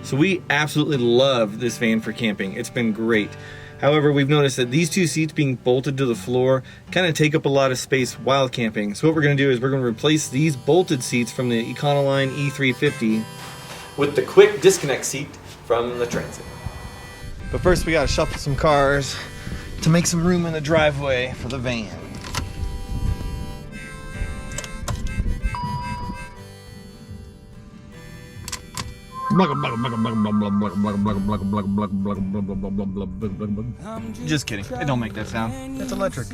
So we absolutely love this van for camping. It's been great. However, we've noticed that these two seats being bolted to the floor kind of take up a lot of space while camping. So what we're going to do is we're going to replace these bolted seats from the Econoline E350 with the quick disconnect seat from the Transit. But first we got to shuffle some cars to make some room in the driveway for the van. Just kidding. It don't make that sound. That's electric.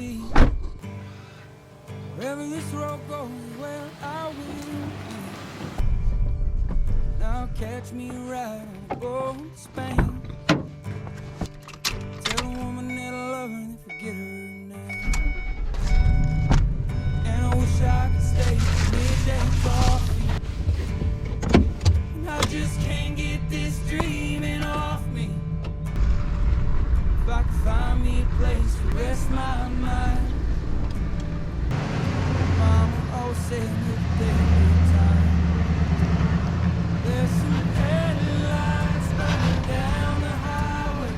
Wherever this road goes, where I will be. Now catch me right on board to Spain. Tell a woman that I love her and forget her name. And I wish I could stay midday coffee. I just can't get this dreaming off me. If I could find me a place to rest my mind. Mama always said that there's time. There's some headlights burning down the highway,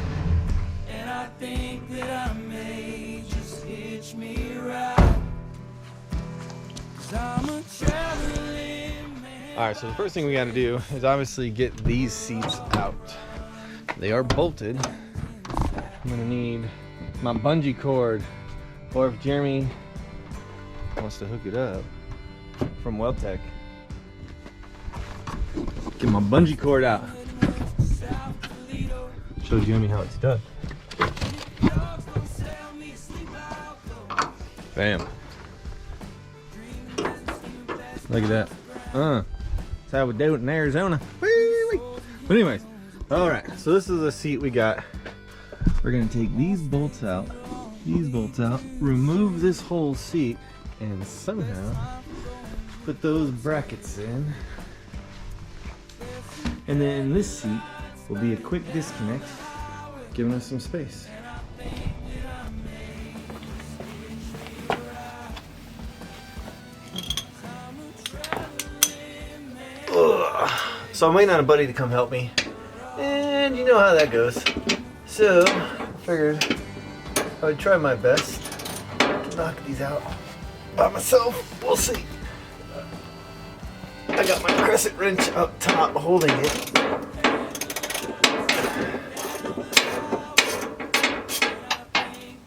and I think that I may just hitch me a ride. 'Cause I'm a traveling man. Alright, so the first thing we gotta do is obviously get these seats out. They are bolted. I'm gonna need my bungee cord, or if Jeremy wants to hook it up from WeldTech, get my bungee cord out. Shows Jeremy how it's done. Bam. Look at that. That's how we do it in Arizona. Whee! But anyways, all right, so this is the seat we got. We're gonna take these bolts out, remove this whole seat, and somehow put those brackets in. And then this seat will be a quick disconnect, giving us some space. Ugh. So I'm waiting on a buddy to come help me, and you know how that goes. So I figured I would try my best to knock these out by myself. We'll see. I got my crescent wrench up top holding it.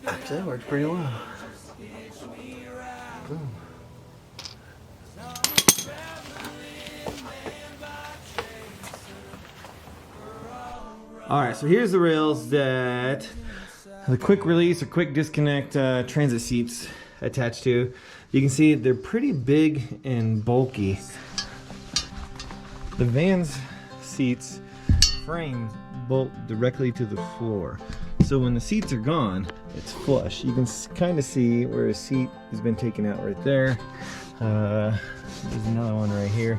Actually, that worked pretty well. Boom. Alright, so here's the rails that the quick release or quick disconnect transit seats attached to. You can see they're pretty big and bulky. The van's seats frames bolt directly to the floor. So when the seats are gone, it's flush. You can kind of see where a seat has been taken out right there. There's another one right here.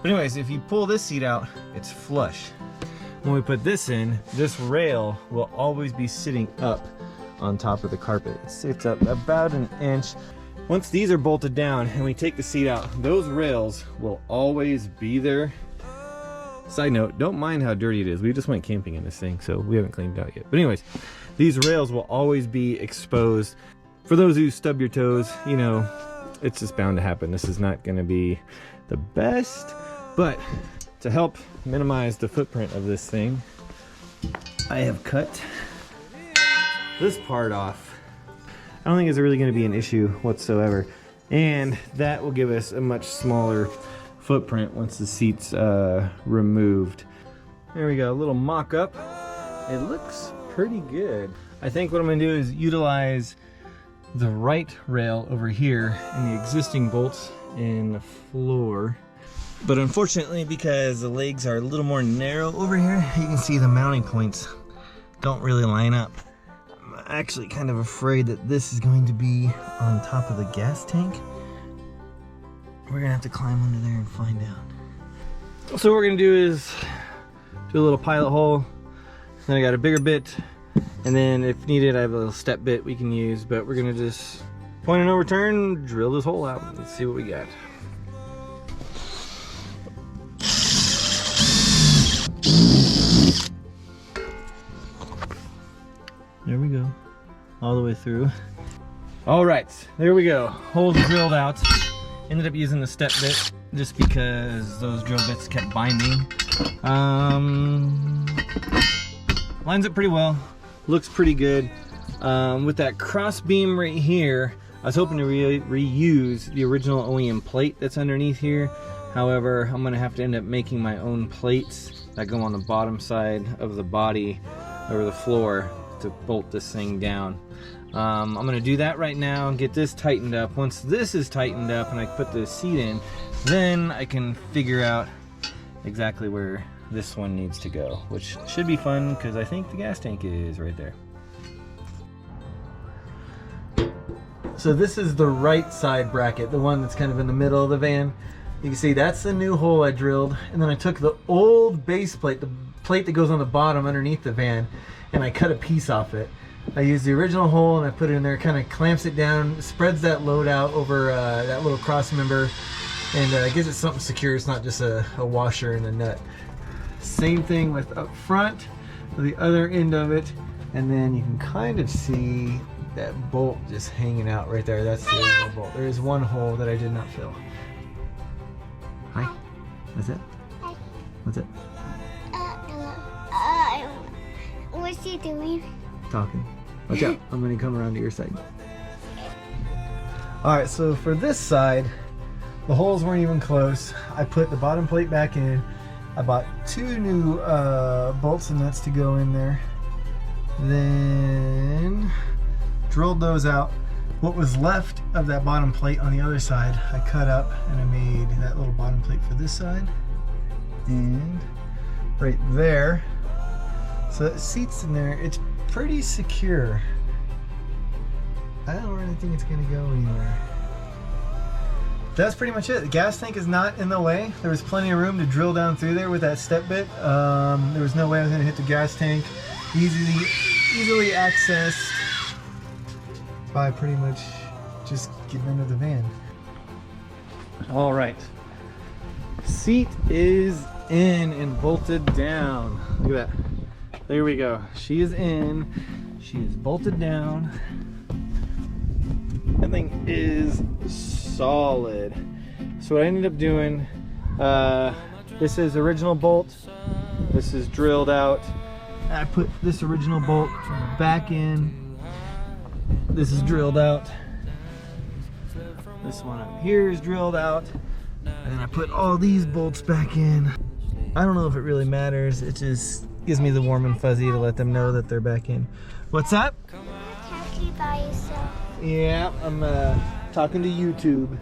But anyways, if you pull this seat out, it's flush. When we put this in, this rail will always be sitting up on top of the carpet. It sits up about an inch. Once these are bolted down and we take the seat out, those rails will always be there. Side note, don't mind how dirty it is. We just went camping in this thing, so we haven't cleaned it out yet. But anyways, these rails will always be exposed. For those who stub your toes, you know, it's just bound to happen. This is not gonna be the best, but to help minimize the footprint of this thing, I have cut this part off. I don't think it's really going to be an issue whatsoever, and that will give us a much smaller footprint once the seat's removed. There we go, a little mock-up. It looks pretty good. I think what I'm going to do is utilize the right rail over here and the existing bolts in the floor. But unfortunately, because the legs are a little more narrow over here, you can see the mounting points don't really line up. I'm actually kind of afraid that this is going to be on top of the gas tank. We're gonna have to climb under there and find out. So what we're gonna do is do a little pilot hole. Then I got a bigger bit, and then if needed, I have a little step bit we can use. But we're gonna just point and no return, drill this hole out. Let's see what we got. all the way through. All right, there we go. Holes drilled out. Ended up using the step bit just because those drill bits kept binding. Lines up pretty well. Looks pretty good. With that cross beam right here, I was hoping to reuse the original OEM plate that's underneath here. However, I'm gonna have to end up making my own plates that go on the bottom side of the body or the floor to bolt this thing down. I'm gonna do that right now and get this tightened up. Once this is tightened up and I put the seat in, then I can figure out exactly where this one needs to go, which should be fun because I think the gas tank is right there. So this is the right side bracket, the one that's kind of in the middle of the van. You can see that's the new hole I drilled, and then I took the old base plate, the plate that goes on the bottom underneath the van, and I cut a piece off it. I used the original hole and I put it in there, kind of clamps it down, spreads that load out over that little cross member, and gives it something secure. It's not just a washer and a nut. Same thing with up front, the other end of it, and then you can kind of see that bolt just hanging out right there. That's the original bolt. There is one hole that I did not fill. Hi. What's it? Hi. What's it? What's he doing? Talking. Watch out. I'm going to come around to your side. Alright, so for this side, the holes weren't even close. I put the bottom plate back in. I bought 2 new bolts and nuts to go in there. Then drilled those out. What was left of that bottom plate on the other side, I cut up and I made that little bottom plate for this side. And right there. So it seats in there. It's pretty secure. I don't really think it's gonna go anywhere. That's pretty much it. The gas tank is not in the way. There was plenty of room to drill down through there with that step bit. There was no way I was gonna hit the gas tank. Easily accessed by pretty much just getting into the van. All right, seat is in and bolted down. Look at that. There we go. She is in. She is bolted down. That thing is solid. So what I ended up doing, this is original bolt. This is drilled out. I put this original bolt back in. This is drilled out. This one up here is drilled out. And then I put all these bolts back in. I don't know if it really matters. It just gives me the warm and fuzzy to let them know that they're back in. What's up? Talking by yourself. Yeah, I'm talking to YouTube.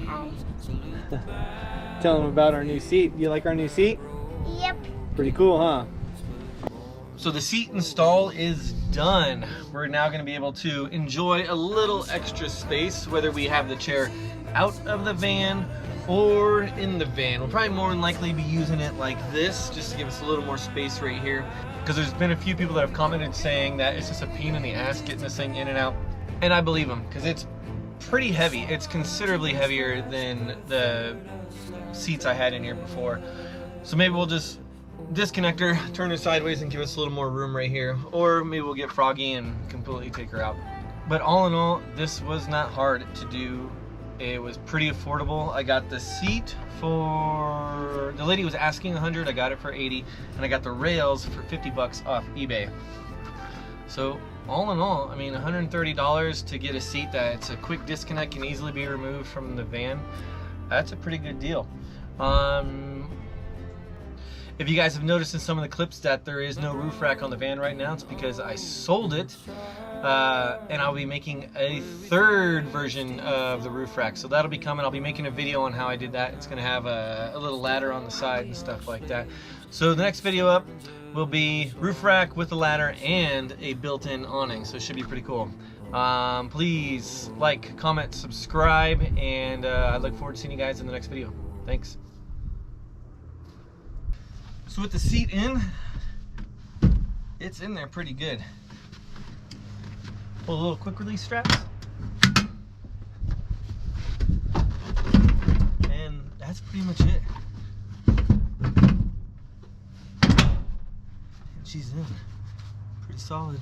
Hi. Tell them about our new seat. You like our new seat? Yep. Pretty cool, huh? So the seat install is done. We're now going to be able to enjoy a little extra space, whether we have the chair out of the van or in the van. We'll probably more than likely be using it like this, just to give us a little more space right here. Because there's been a few people that have commented saying that it's just a pain in the ass getting this thing in and out. And I believe them, because it's pretty heavy. It's considerably heavier than the seats I had in here before. So maybe we'll just disconnect her, turn her sideways and give us a little more room right here. Or maybe we'll get Froggy and completely take her out. But all in all, this was not hard to do. It was pretty affordable. I got the seat for, the lady was asking 100, I got it for 80, and I got the rails for 50 bucks off eBay. So all in all, I mean, $130 to get a seat that's a quick disconnect, can easily be removed from the van. That's a pretty good deal. If you guys have noticed in some of the clips that there is no roof rack on the van right now, it's because I sold it. And I'll be making a third version of the roof rack, so that'll be coming. I'll be making a video on how I did that. It's gonna have a little ladder on the side and stuff like that. So the next video up will be roof rack with a ladder and a built-in awning, so it should be pretty cool. Please like, comment, subscribe, and I look forward to seeing you guys in the next video. Thanks. So with the seat in, it's in there pretty good. Pull a little quick release straps. And that's pretty much it. And she's in Pretty solid.